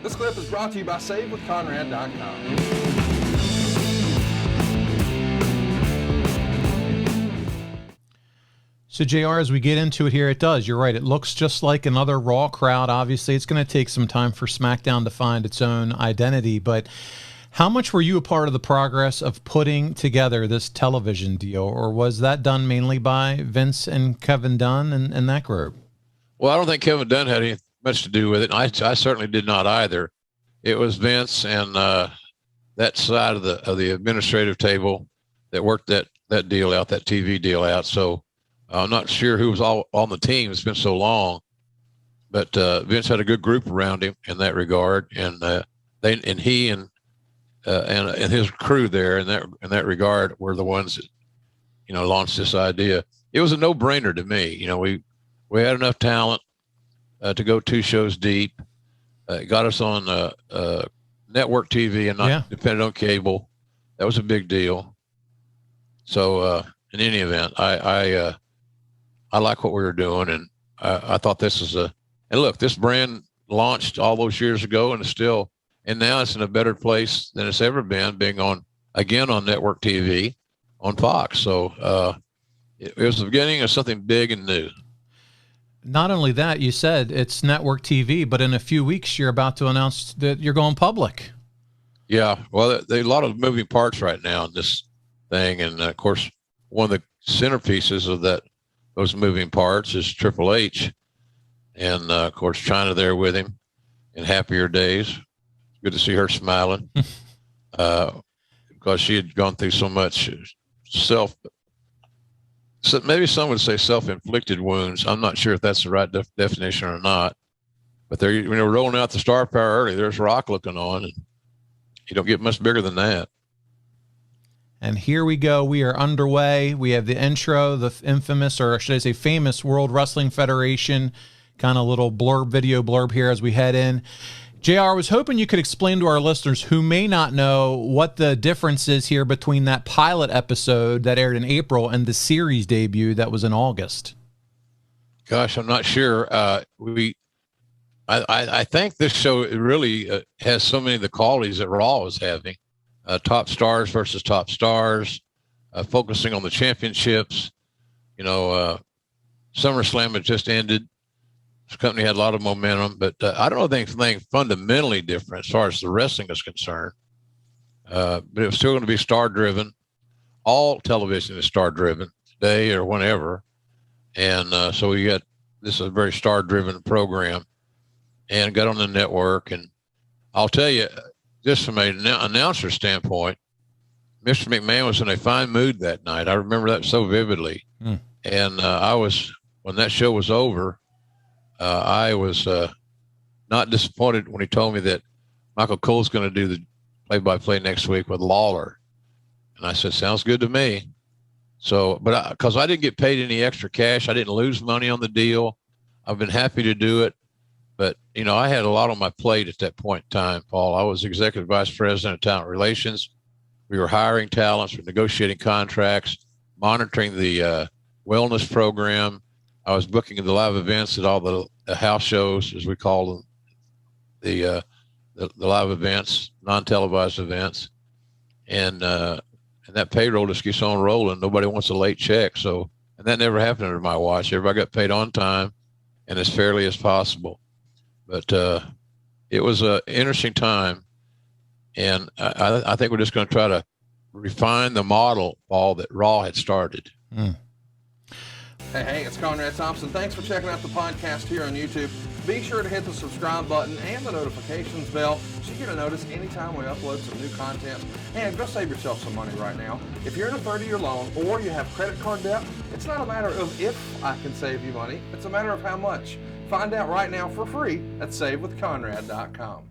This clip is brought to you by SaveWithConrad.com. So, JR, as we get into it here, it does. You're right. It looks just like another Raw crowd. Obviously, it's going to take some time for SmackDown to find its own identity. But how much were you a part of the progress of putting together this television deal? Or was that done mainly by Vince and Kevin Dunn and that group? Well, I don't think Kevin Dunn had much to do with it. I certainly did not either. It was Vince and that side of the administrative table that worked that deal out, that TV deal out. So I'm not sure who was all on the team. It's been so long, but Vince had a good group around him in that regard, and he and his crew there in that regard were the ones that launched this idea. It was a no-brainer to me. We had enough talent to go 2 shows deep. It got us on network TV and not dependent on cable. That was a big deal. So in any event, I like what we were doing, and I thought this is and look, this brand launched all those years ago, and now it's in a better place than it's ever been, being on network TV on Fox. So it was the beginning of something big and new. Not only that, you said it's network TV, but in a few weeks you're about to announce that you're going public. Yeah, well, there are a lot of moving parts right now in this thing, and of course, one of the centerpieces of those moving parts is Triple H, and of course, China there with him in happier days. Good to see her smiling because she had gone through so much maybe some would say self-inflicted wounds. I'm not sure if that's the right definition or not. But when they're rolling out the star power early, there's Rock looking on, and you don't get much bigger than that. And here we go. We are underway. We have the intro, the infamous, or should I say famous, World Wrestling Federation kind of little video blurb here as we head in. JR, I was hoping you could explain to our listeners who may not know what the difference is here between that pilot episode that aired in April and the series debut that was in August. Gosh, I'm not sure. I think this show really has so many of the qualities that Raw is having. Top stars versus top stars, focusing on the championships. SummerSlam had just ended. This company had a lot of momentum, but I don't know anything fundamentally different as far as the wrestling is concerned. But it was still going to be star-driven. All television is star-driven today or whenever. And so this is a very star-driven program, and got on the network. And I'll tell you, just from an announcer standpoint, Mr. McMahon was in a fine mood that night. I remember that so vividly. And when that show was over, I was not disappointed when he told me that Michael Cole's going to do the play-by-play next week with Lawler. And I said, sounds good to me. So, but because I didn't get paid any extra cash, I didn't lose money on the deal. I've been happy to do it. But, I had a lot on my plate at that point in time, Paul. I was executive vice president of talent relations. We were hiring talents, we were negotiating contracts, monitoring the wellness program. I was booking the live events at all the house shows, as we call them, the live events, non-televised events, and that payroll just keeps on rolling. Nobody wants a late check, and that never happened under my watch. Everybody got paid on time and as fairly as possible. But it was an interesting time, and I think we're just going to try to refine the model, Paul, that Raw had started. Hey, it's Conrad Thompson. Thanks for checking out the podcast here on YouTube. Be sure to hit the subscribe button and the notifications bell so you get a notice anytime we upload some new content. And go save yourself some money right now. If you're in a 30-year loan or you have credit card debt, it's not a matter of if I can save you money. It's a matter of how much. Find out right now for free at SaveWithConrad.com.